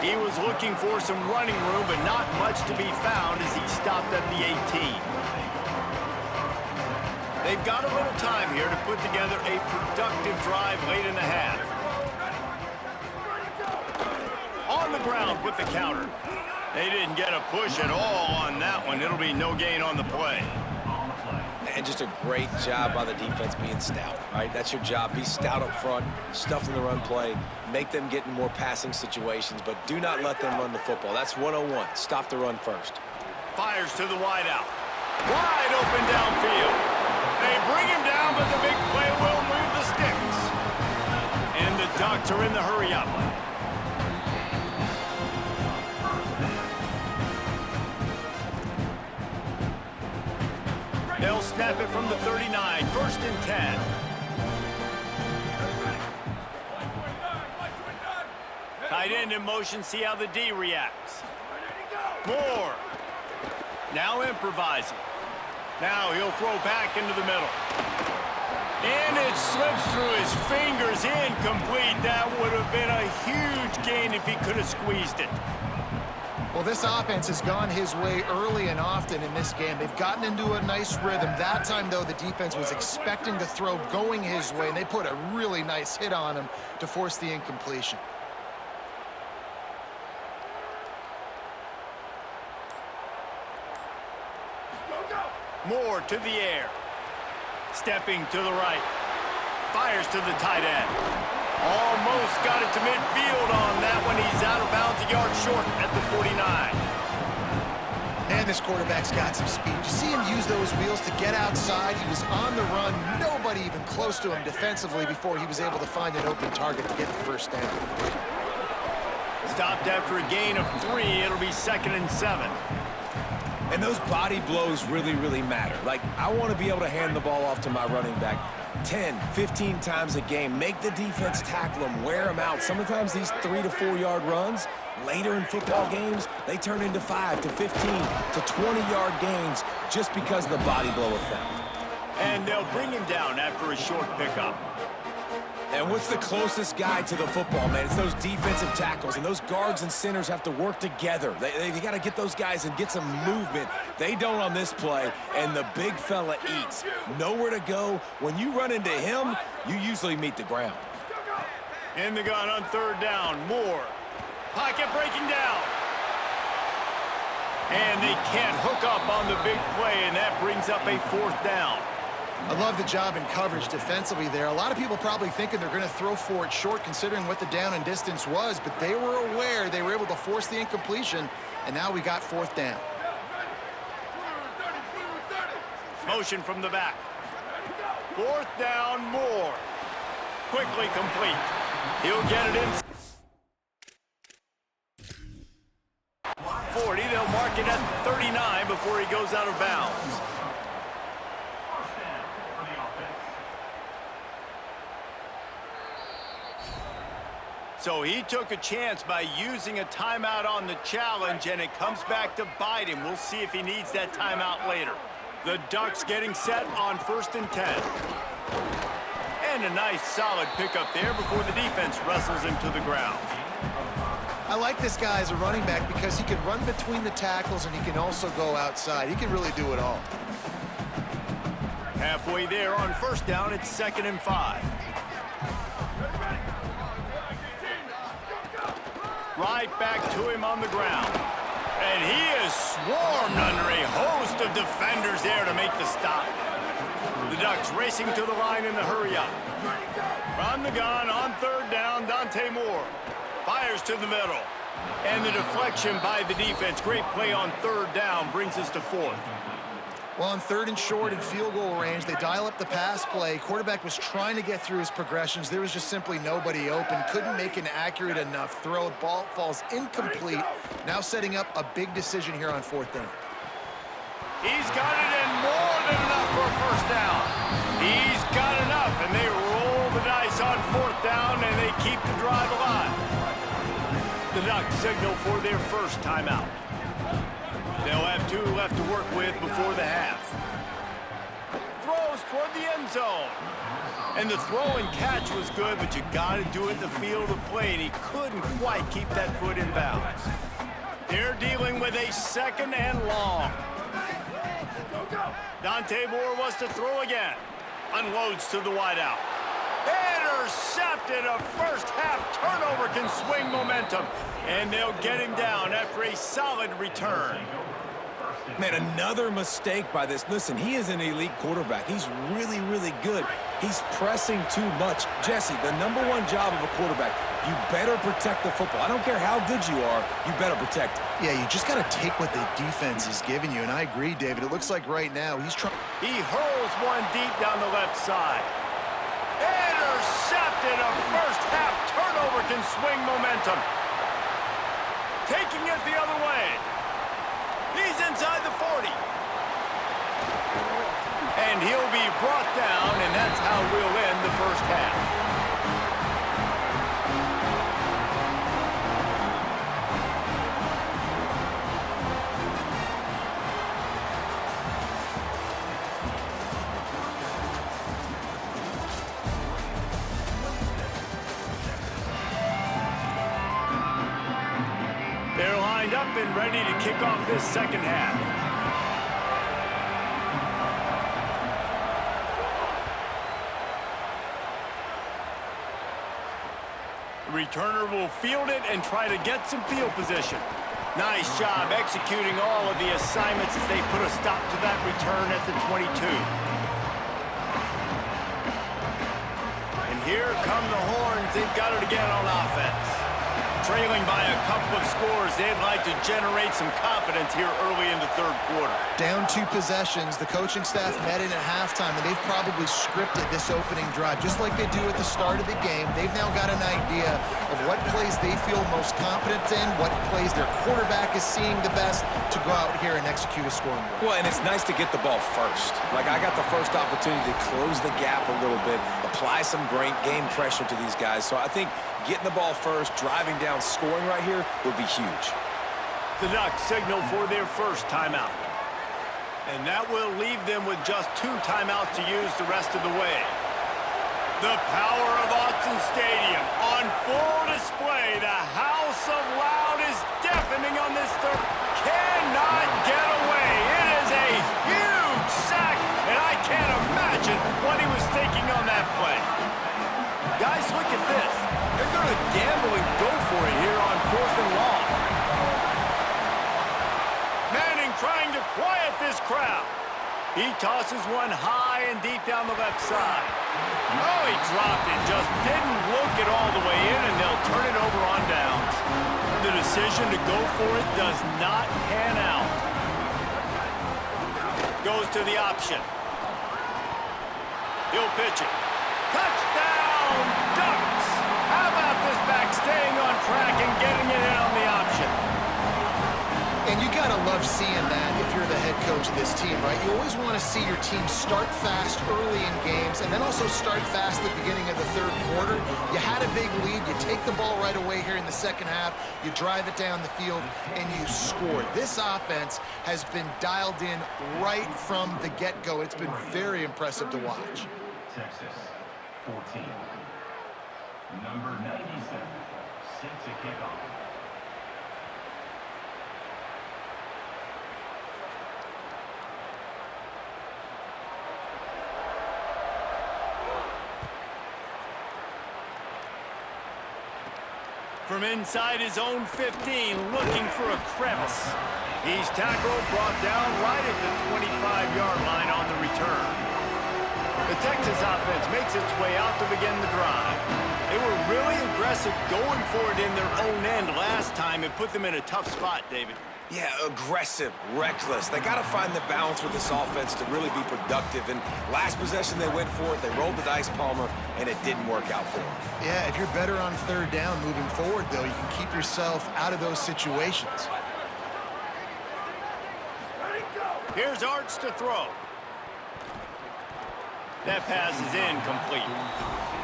He was looking for some running room, but not much to be found as he stopped at the 18. They've got a little time here to put together a productive drive late in the half. On the ground with the counter. They didn't get a push at all on that one. It'll be no gain on the play. And just a great job by the defense being stout, right? That's your job. Be stout up front, stuff in the run play, make them get in more passing situations, but do not let them run the football. That's 101. Stop the run first. Fires to the wide out. Wide open downfield. They bring him down, but the big play will move the sticks. And the Ducks are in the hurry up. They'll snap it from the 39, 1st and 10. Tight end in motion, see how the D reacts. Moore. Now improvising. Now he'll throw back into the middle. And it slips through his fingers, incomplete. That would have been a huge gain if he could have squeezed it. Well, this offense has gone his way early and often in this game. They've gotten into a nice rhythm. That time, though, the defense was expecting the throw going his way, and they put a really nice hit on him to force the incompletion. Moore to the air. Stepping to the right. Fires to the tight end. Almost got it to midfield on that one. He's out of bounds, a yard short at the 49. And this quarterback's got some speed. You see him use those wheels to get outside. He was on the run. Nobody even close to him defensively before he was able to find an open target to get the first down. Stopped after a gain of 3. It'll be 2nd and 7. And those body blows really, really matter. Like, I want to be able to hand the ball off to my running back 10, 15 times a game. Make the defense tackle them, wear them out. Sometimes these 3 to 4 yard runs, later in football games, they turn into 5 to 15 to 20-yard gains just because of the body blow effect. And they'll bring him down after a short pickup. And what's the closest guy to the football, man? It's those defensive tackles, and those guards and centers have to work together. They got to get those guys and get some movement. They don't on this play, and the big fella eats. Nowhere to go. When you run into him, you usually meet the ground. In the gun on 3rd down, Moore. Pocket breaking down. And they can't hook up on the big play, and that brings up a 4th down. I love the job in coverage defensively there. A lot of people probably thinking they're going to throw for it short considering what the down and distance was, but they were aware. They were able to force the incompletion, and now we got 4th down. Motion from the back. 4th down, Moore. Quickly complete. He'll get it in. 40, they'll mark it at 39 before he goes out of bounds. So he took a chance by using a timeout on the challenge, and it comes back to bite him. We'll see if he needs that timeout later. The Ducks getting set on 1st and 10. And a nice solid pickup there before the defense wrestles him to the ground. I like this guy as a running back because he can run between the tackles and he can also go outside. He can really do it all. Halfway there on 1st down, it's 2nd and 5. Right back to him on the ground. And he is swarmed under a host of defenders there to make the stop. The Ducks racing to the line in the hurry up. From the gun on 3rd down, Dante Moore. Fires to the middle. And the deflection by the defense. Great play on 3rd down brings us to 4th. Well, on 3rd and short and field goal range, they dial up the pass play. Quarterback was trying to get through his progressions. There was just simply nobody open. Couldn't make an accurate enough throw. Ball falls incomplete. Now setting up a big decision here on 4th down. He's got it in more than enough for a 1st down. He's got enough, and they roll the dice on 4th down, and they keep the drive alive. The Ducks signal for their first timeout. They'll have 2 left to work with before the half. Throws toward the end zone. And the throw and catch was good, but you got to do it in the field of play, and he couldn't quite keep that foot in bounds. They're dealing with a 2nd and long. Dante Moore wants to throw again. Unloads to the wideout. Intercepted. A first-half turnover can swing momentum. And they'll get him down after a solid return. Man, another mistake by this. Listen, he is an elite quarterback. He's really, really good. He's pressing too much. Jesse, the #1 job of a quarterback, you better protect the football. I don't care how good you are, you better protect it. Yeah, you just got to take what the defense is giving you, and I agree, David. It looks like right now he's trying. He hurls one deep down the left side. Intercepted. A first-half turnover can swing momentum. Taking it the other way. He's inside the 40. And he'll be brought down, and that's how we'll end the first half. They're lined up and ready to kick off this second half. The returner will field it and try to get some field position. Nice job executing all of the assignments as they put a stop to that return at the 22. And here come the horns. They've got it again on offense. Trailing by a couple of scores, they'd like to generate some confidence here early in the third quarter. Down 2 possessions, the coaching staff met in at halftime, and they've probably scripted this opening drive, just like they do at the start of the game. They've now got an idea of what plays they feel most confident in, what plays their quarterback is seeing the best to go out here and execute a scoring drive. Well, and it's nice to get the ball first. Like, I got the first opportunity to close the gap a little bit, apply some great game pressure to these guys. So I think getting the ball first, driving down, scoring right here would be huge. The Ducks signal for their first timeout. And that will leave them with just 2 timeouts to use the rest of the way. The power of Autzen Stadium on full display. The house of loud is deafening on this third. Cannot get away. It is a huge sack, and I can't imagine what he was thinking on that play. Guys, look at this. They're going to gamble and go for it here on 4th and long. Manning trying to quiet this crowd. He tosses one high and deep down the left side. Oh, he dropped it. Just didn't look it all the way in, and they'll turn it over on downs. The decision to go for it does not pan out. Goes to the option. He'll pitch it. Touchdown, Ducks! How about this back staying on track and getting it in on the option? And you got to love seeing that if you're the head coach of this team, right? You always want to see your team start fast early in games and then also start fast at the beginning of the third quarter. You had a big lead. You take the ball right away here in the second half. You drive it down the field, and you score. This offense has been dialed in right from the get-go. It's been very impressive to watch. Texas, 14. Number 97, set to kick off. From inside his own 15, looking for a crevice. He's tackled, brought down right at the 25-yard line on the return. The Texas offense makes its way out to begin the drive. They were really aggressive going for it in their own end last time. It put them in a tough spot, David. Yeah, aggressive, reckless. They got to find the balance with this offense to really be productive. And last possession, they went for it. They rolled the dice, Palmer, and it didn't work out for them. Yeah, if you're better on third down moving forward, though, you can keep yourself out of those situations. Here's Arts to throw. That pass is incomplete.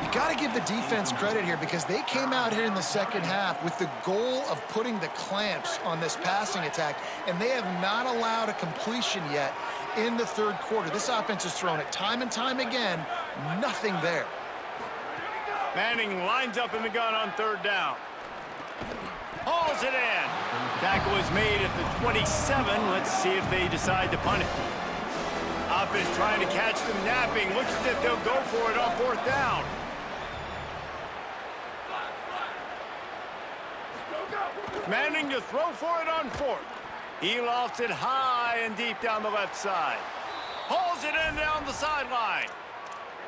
You got to give the defense credit here because they came out here in the second half with the goal of putting the clamps on this passing attack, and they have not allowed a completion yet. in the third quarter. This offense has thrown it time and time again. Nothing there. Manning lines up in the gun on third down. Hauls it in. Tackle is made at the 27. Let's see if they decide to punt it. Offense trying to catch them napping. Looks as if they'll go for it on fourth down. Manning to throw for it on fourth. He lofts it high and deep down the left side. Hauls it in down the sideline.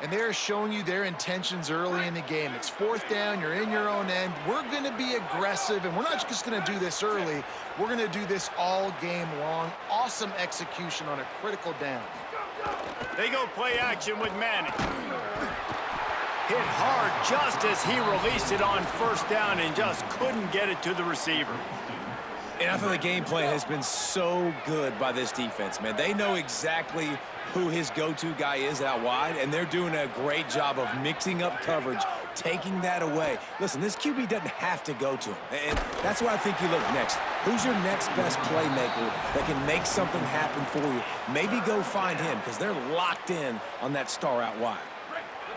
And they're showing you their intentions early in the game. It's fourth down, you're in your own end. We're going to be aggressive, and we're not just going to do this early. We're going to do this all game long. Awesome execution on a critical down. They go play action with Manning. Hit hard just as he released it on first down and just couldn't get it to the receiver. And I thought the game plan has been so good by this defense, man. They know exactly who his go-to guy is out wide, and they're doing a great job of mixing up coverage, taking that away. Listen, this QB doesn't have to go to him, and that's why I think you look next. Who's your next best playmaker that can make something happen for you? Maybe go find him, because they're locked in on that star out wide.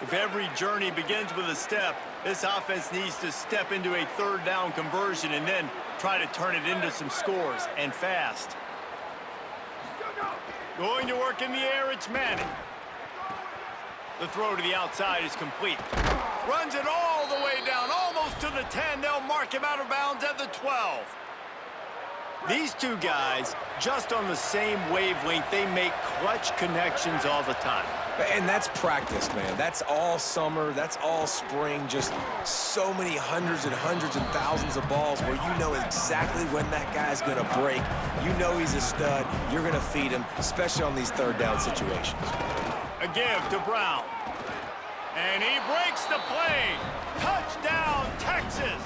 If every journey begins with a step, this offense needs to step into a third down conversion and then try to turn it into some scores, and fast. Going to work in the air, it's Manning. The throw to the outside is complete. Runs it all the way down, almost to the 10. They'll mark him out of bounds at the 12. These two guys, just on the same wavelength, they make clutch connections all the time. And that's practice, man. That's all summer. That's all spring. Just so many hundreds and thousands of balls where you know exactly when that guy's going to break. You know he's a stud. You're going to feed him, especially on these third down situations. A give to Brown. And he breaks the play. Touchdown, Texas.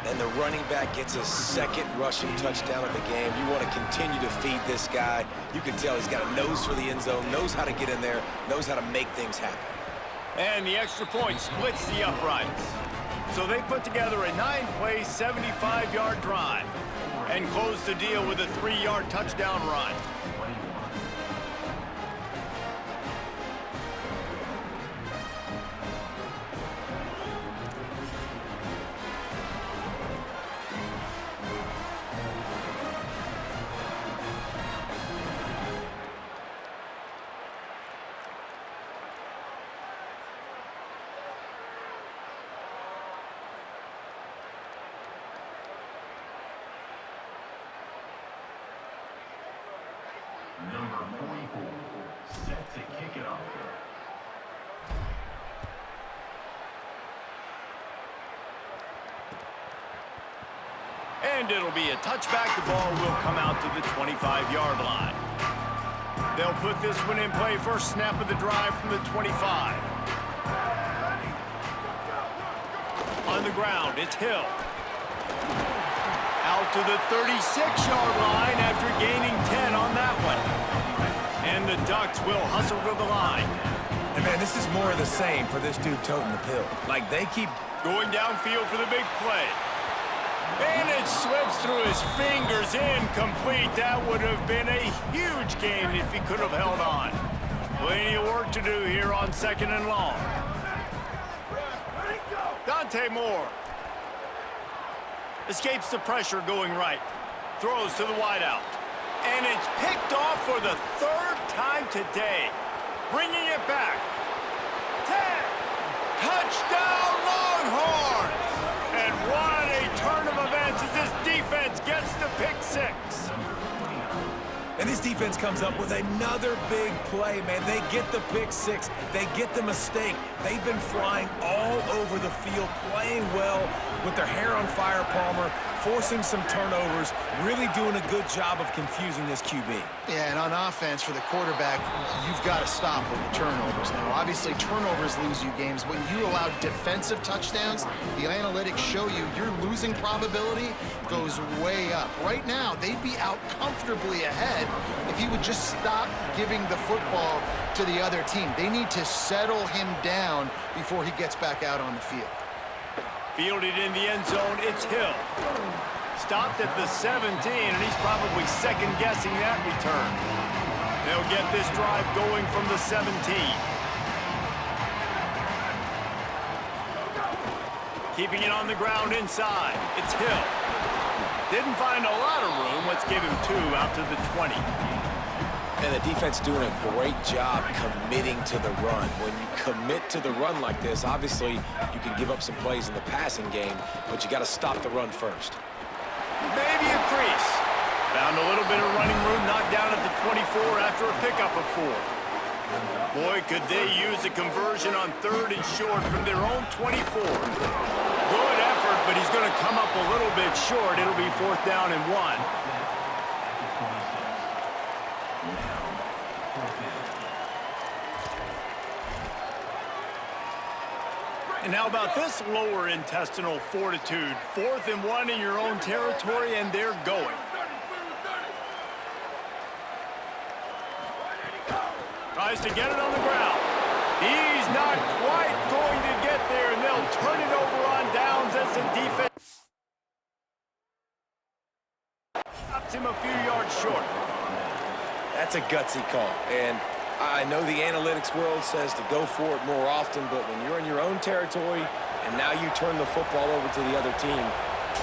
And the running back gets a second rushing touchdown of the game. You want to continue to feed this guy. You can tell he's got a nose for the end zone, knows how to get in there, knows how to make things happen. And the extra point splits the uprights. So they put together a 9-play, 75-yard drive and close the deal with a 3-yard touchdown run. Number 44, set to kick it off. And it'll be a touchback. The ball will come out to the 25-yard line. They'll put this one in play. First snap of the drive from the 25. On the ground, it's Hill. Out to the 36-yard line after gaining 10 on that one. And the Ducks will hustle to the line. And, man, this is more of the same for this dude toting the pill. Like, they keep going downfield for the big play. And it slips through his fingers, incomplete. That would have been a huge gain if he could have held on. Plenty of work to do here on second and long. Dante Moore escapes the pressure going right. Throws to the wideout. And it's picked off for the third time today. Bringing it back. 10. Touchdown Longhorns! And what a turn of events as this defense gets the pick six. And this defense comes up with another big play, man. They get the pick six. They get the mistake. They've been flying all over the field, playing well with their hair on fire, Palmer, forcing some turnovers, really doing a good job of confusing this QB. Yeah, and on offense for the quarterback, you've got to stop with the turnovers. Now, obviously, turnovers lose you games. When you allow defensive touchdowns, the analytics show you your losing probability goes way up. Right now, they'd be out comfortably ahead if he would just stop giving the football to the other team. They need to settle him down before he gets back out on the field. Fielded in the end zone, it's Hill. Stopped at the 17, and he's probably second-guessing that return. They'll get this drive going from the 17. Keeping it on the ground inside. It's Hill. Didn't find a lot of room. Let's give him 2 out to the 20. And the defense doing a great job committing to the run. When you commit to the run like this, obviously you can give up some plays in the passing game, but you got to stop the run first. Maybe a crease. Found a little bit of running room, knocked down at the 24 after a pickup of 4. Boy, could they use a conversion on 3rd and short from their own 24. Good effort, but he's going to come up a little bit short. It'll be 4th down and 1. And how about this lower intestinal fortitude? 4th and 1 in your own territory, and they're going. Tries to get it on the ground. He's not quite going to get there, and they'll turn it over on downs as the defense stops him a few yards short. That's a gutsy call, and I know the analytics world says to go for it more often, but when you're in your own territory and now you turn the football over to the other team,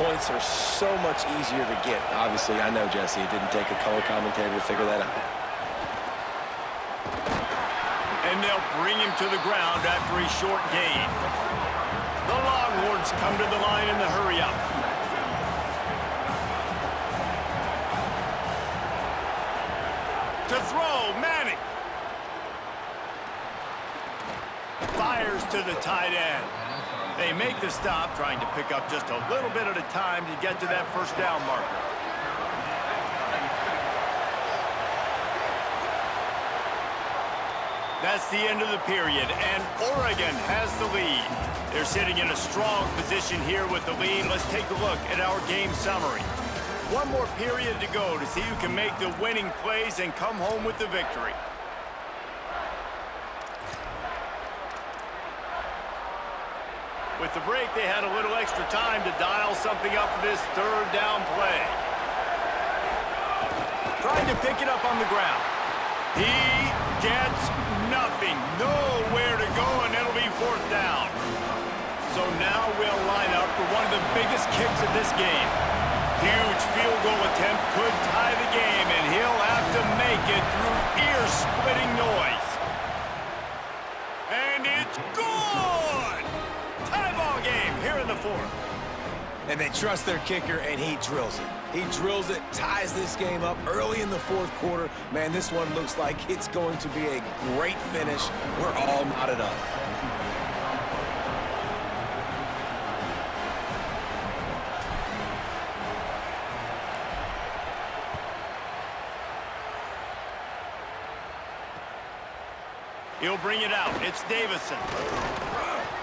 points are so much easier to get. Obviously, I know, Jesse, it didn't take a color commentator to figure that out. And they'll bring him to the ground after a short gain. The Longhorns come to the line in the hurry-up. To throw, Manning. Fires to the tight end. They make the stop, trying to pick up just a little bit at a time to get to that 1st down marker. That's the end of the period, and Oregon has the lead. They're sitting in a strong position here with the lead. Let's take a look at our game summary. One more period to go to see who can make the winning plays and come home with the victory. With the break, they had a little extra time to dial something up for this 3rd down play. Trying to pick it up on the ground. He gets nothing. Nowhere to go, and it'll be 4th down. So now we'll line up for one of the biggest kicks of this game. Huge field goal attempt could tie the game, and he'll have to make it through ear-splitting noise. And it's good! Tie ball game here in the 4th. And they trust their kicker, and he drills it. He drills it, ties this game up early in the 4th quarter. Man, this one looks like it's going to be a great finish. We're all knotted up. He'll bring it out. It's Davison.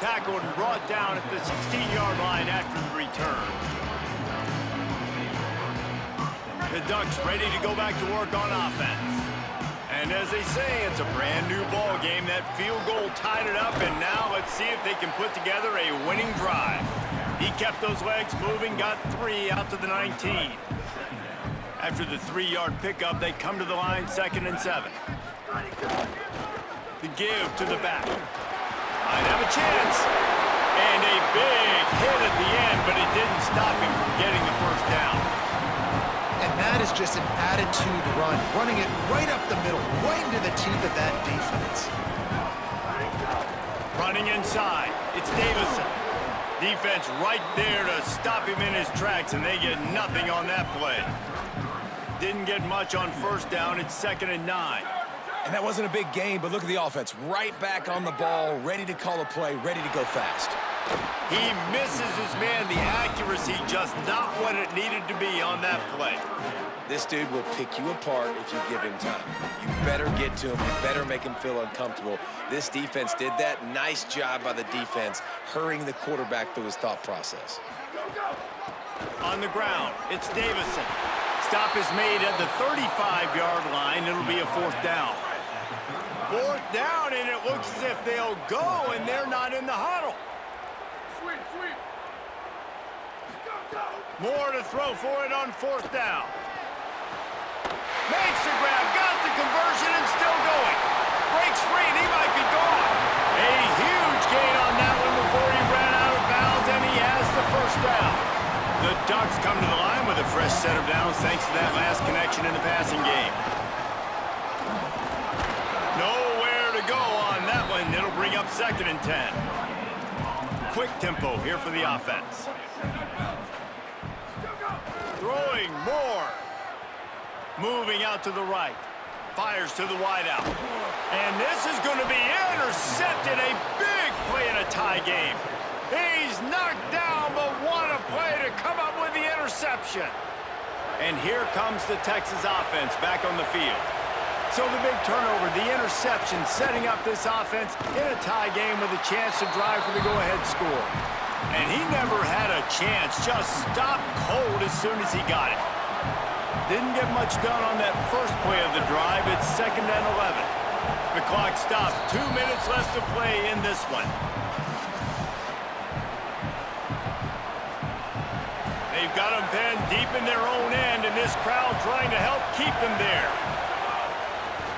Tackled and brought down at the 16-yard line after the return. The Ducks ready to go back to work on offense. And as they say, it's a brand new ball game. That field goal tied it up, and now let's see if they can put together a winning drive. He kept those legs moving, got 3 out to the 19. After the 3-yard pickup, they come to the line 2nd and 7. The give to the back. Might have a chance. And a big hit at the end, but it didn't stop him from getting the 1st down. And that is just an attitude run, running it right up the middle, right into the teeth of that defense. Running inside, it's Davison. Defense right there to stop him in his tracks, and they get nothing on that play. Didn't get much on 1st down. It's 2nd and 9. And that wasn't a big game, but look at the offense. Right back on the ball, ready to call a play, ready to go fast. He misses his man. The accuracy just not what it needed to be on that play. This dude will pick you apart if you give him time. You better get to him. You better make him feel uncomfortable. This defense did that. Nice job by the defense, hurrying the quarterback through his thought process. On the ground, it's Davison. Stop is made at the 35-yard line. It'll be a 4th down. 4th down, and it looks as if they'll go, and they're not in the huddle. Sweep, sweep. Go, go. More to throw for it on 4th down. Makes the grab, got the conversion, and still going. Breaks free, and he might be gone. A huge gain on that one before he ran out of bounds, and he has the 1st down. The Ducks come to the line with a fresh set of downs thanks to that last connection in the passing game. Nowhere to go on that one. It'll bring up 2nd and 10. Quick tempo here for the offense. Throwing more. Moving out to the right. Fires to the wideout. And this is going to be intercepted. A big play in a tie game. He's knocked down, but what a play to come up with the interception. And here comes the Texas offense back on the field. So the big turnover, the interception, setting up this offense in a tie game with a chance to drive for the go-ahead score. And he never had a chance, just stopped cold as soon as he got it. Didn't get much done on that first play of the drive. It's 2nd and 11. The clock stops. 2 minutes left to play in this one. They've got them pinned deep in their own end, and this crowd trying to help keep them there.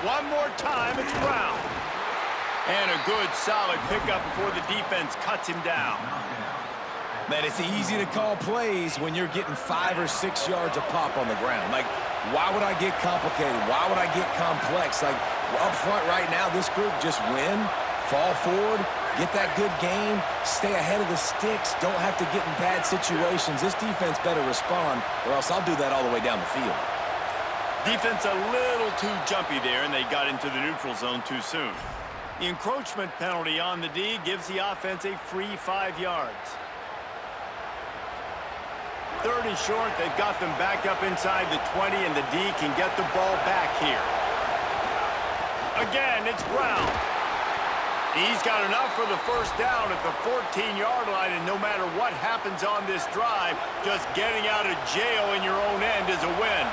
One more time, it's Brown. And a good, solid pickup before the defense cuts him down. Man, it's easy to call plays when you're getting 5 or 6 yards a pop on the ground. Like, why would I get complicated? Why would I get complex? Like, up front right now, this group just win, fall forward, get that good game, stay ahead of the sticks, don't have to get in bad situations. This defense better respond, or else I'll do that all the way down the field. Defense a little too jumpy there, and they got into the neutral zone too soon. The encroachment penalty on the D gives the offense a free 5 yards. 3rd and short, they've got them back up inside the 20, and the D can get the ball back here. Again, it's Brown. He's got enough for the 1st down at the 14-yard line, and no matter what happens on this drive, just getting out of jail in your own end is a win.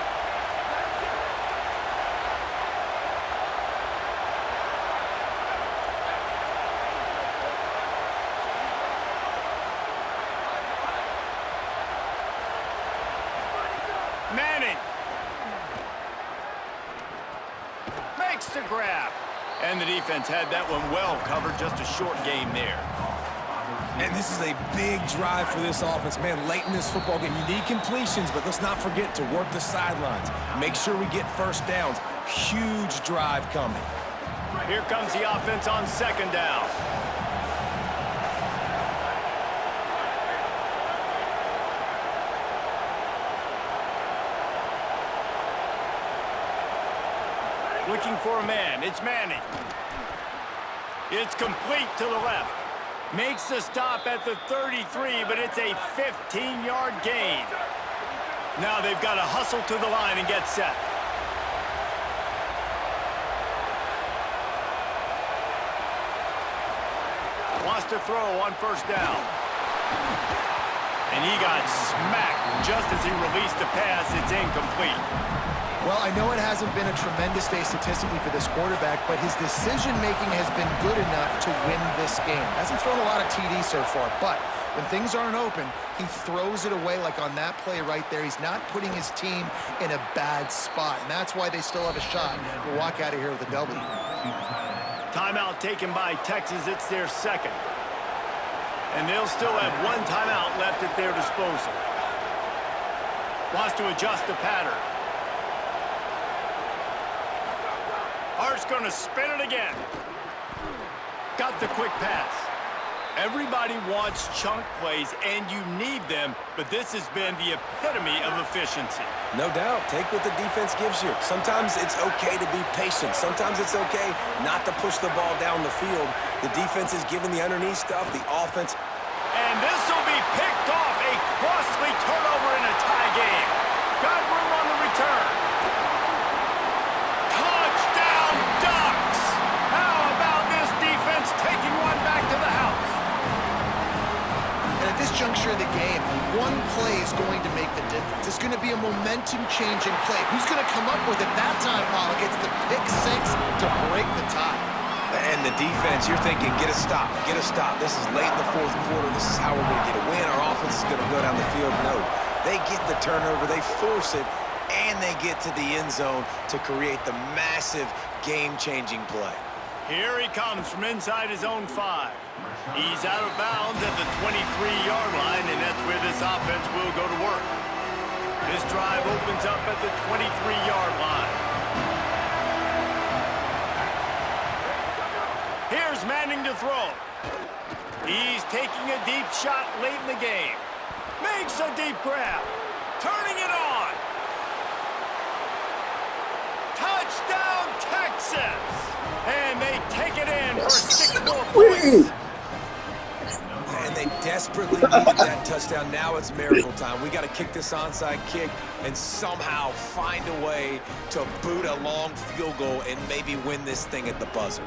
Manning makes the grab. And the defense had that one well covered, just a short game there. And this is a big drive for this offense. Man, late in this football game, you need completions, but let's not forget to work the sidelines. Make sure we get 1st downs. Huge drive coming. Here comes the offense on 2nd down. Looking for a man. It's Manning. It's complete to the left. Makes the stop at the 33, but it's a 15-yard gain. Now they've got to hustle to the line and get set. Wants to throw on 1st down. And he got smacked just as he released the pass. It's incomplete. Well, I know it hasn't been a tremendous day statistically for this quarterback, but his decision-making has been good enough to win this game. Hasn't thrown a lot of TDs so far, but when things aren't open, he throws it away like on that play right there. He's not putting his team in a bad spot, and that's why they still have a shot to walk out of here with a W. Timeout taken by Texas. It's their 2nd. And they'll still have 1 timeout left at their disposal. Wants to adjust the pattern. Hart's going to spin it again. Got the quick pass. Everybody wants chunk plays, and you need them, but this has been the epitome of efficiency. No doubt. Take what the defense gives you. Sometimes it's okay to be patient. Sometimes it's okay not to push the ball down the field. The defense is giving the underneath stuff. The offense. And this will be picked off. A costly turnover in a tie game. Got room on the return. Touchdown, Ducks! How about this defense taking one back to the house? And at this juncture of the game, one play is going to make the difference. It's going to be a momentum-changing play. Who's going to come up with it that time, Pollock? It's the pick 6 to break the tie. And the defense, you're thinking, get a stop, get a stop. This is late in the 4th quarter. This is how we're going to get a win. Our offense is going to go down the field. No. They get the turnover, they force it, and they get to the end zone to create the massive game-changing play. Here he comes from inside his own 5. He's out of bounds at the 23-yard line, and that's where this offense will go to work. This drive opens up at the 23-yard line. Here's Manning to throw. He's taking a deep shot late in the game. Makes a deep grab. Turning it on. Touchdown, Texas! And they take it in for 6 more points. And they desperately needed that touchdown. Now it's miracle time. We got to kick this onside kick and somehow find a way to boot a long field goal and maybe win this thing at the buzzer.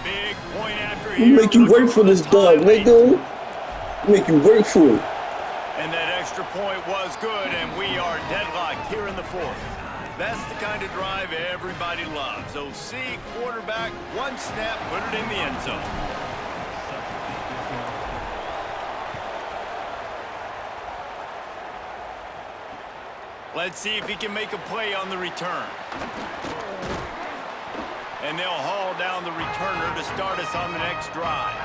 Big point after We here. make you work for this dog, nigga. Make you work for it. And that extra point was good, and we are deadlocked here in the 4th. That's the kind of drive everybody loves. OC, quarterback, one snap, put it in the end zone. Let's see if he can make a play on the return. And they'll haul down the returner to start us on the next drive.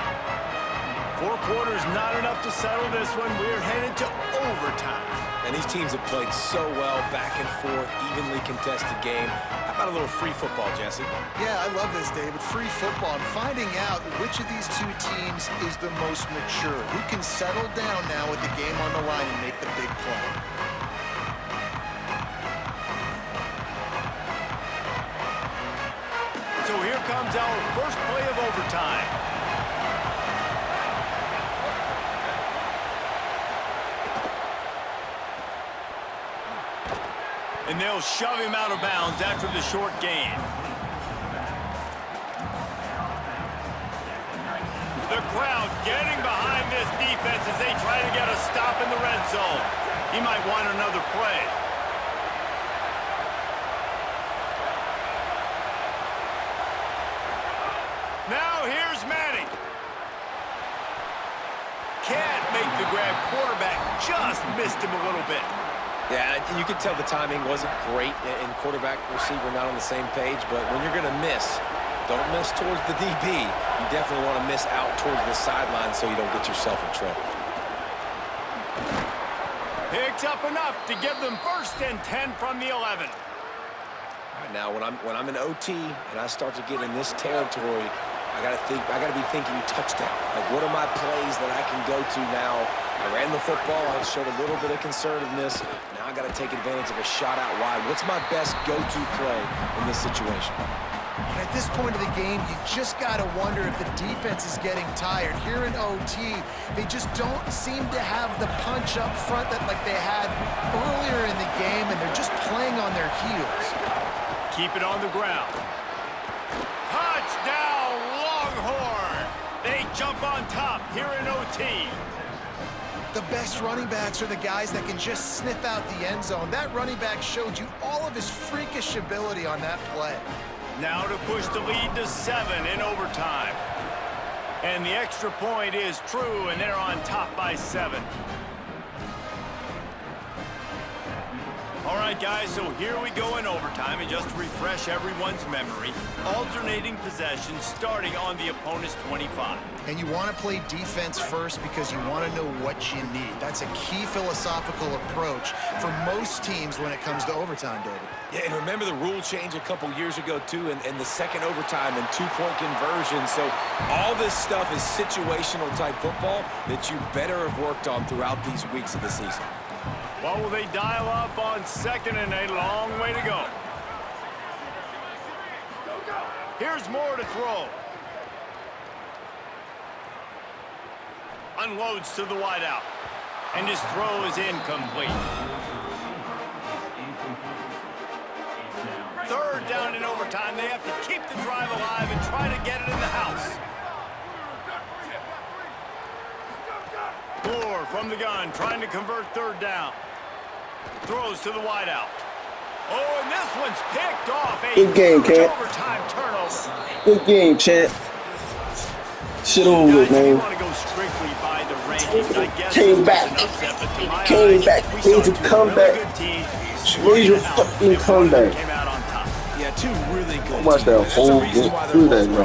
4 quarters, not enough to settle this one. We're headed to overtime. And these teams have played so well, back and forth, evenly contested game. How about a little free football, Jesse? Yeah, I love this, David. Free football. I'm finding out which of these 2 teams is the most mature. Who can settle down now with the game on the line and make the big play. So here comes our first play of overtime. And they'll shove him out of bounds after the short gain. The crowd getting behind this defense as they try to get a stop in the red zone. He might want another play. Now here's Manning. Can't make the grab. Quarterback just missed him a little bit. Yeah, you could tell the timing wasn't great and quarterback receiver not on the same page, but when you're going to miss, don't miss towards the DB. You definitely want to miss out towards the sideline so you don't get yourself in trouble. Picks up enough to give them 1st and 10 from the 11. All right, now when I'm in OT and I start to get in this territory, I gotta be thinking touchdown. Like, what are my plays that I can go to now? I ran the football, I showed a little bit of conservativeness. Now I gotta take advantage of a shot out wide. What's my best go-to play in this situation? And at this point of the game, you just got to wonder if the defense is getting tired. Here in OT, they just don't seem to have the punch up front that like they had earlier in the game, and they're just playing on their heels. Keep it on the ground. Touchdown, Longhorn! They jump on top here in OT. The best running backs are the guys that can just sniff out the end zone. That running back showed you all of his freakish ability on that play. Now to push the lead to 7 in overtime. And the extra point is true, and they're on top by 7. All right, guys, so here we go in overtime, and just to refresh everyone's memory, alternating possessions starting on the opponent's 25. And you want to play defense first because you want to know what you need. That's a key philosophical approach for most teams when it comes to overtime, David. Yeah, and remember the rule change a couple years ago, too, and the second overtime and 2-point conversion. So all this stuff is situational type football that you better have worked on throughout these weeks of the season. What will they dial up on 2nd and a long way to go? Here's Moore to throw. Unloads to the wideout. And his throw is incomplete. 3rd down in overtime. They have to keep the drive alive and try to get it in the house. Moore from the gun, trying to convert 3rd down. Throws to the wideout. Oh, and this one's picked off. A Good game, Cat. overtime turnover. Good game, champ. Shit over with, Guys, if you man. want to go strictly by the rankings, I guess Came this was back. an upset, but to my Came eyes, back. we saw Major two comeback. really good teams slug Major it out, fucking and one of them comeback. came out on top. Yeah, two really good I watched teams. that That's the whole reason game why they're through both that, ranked. y'all.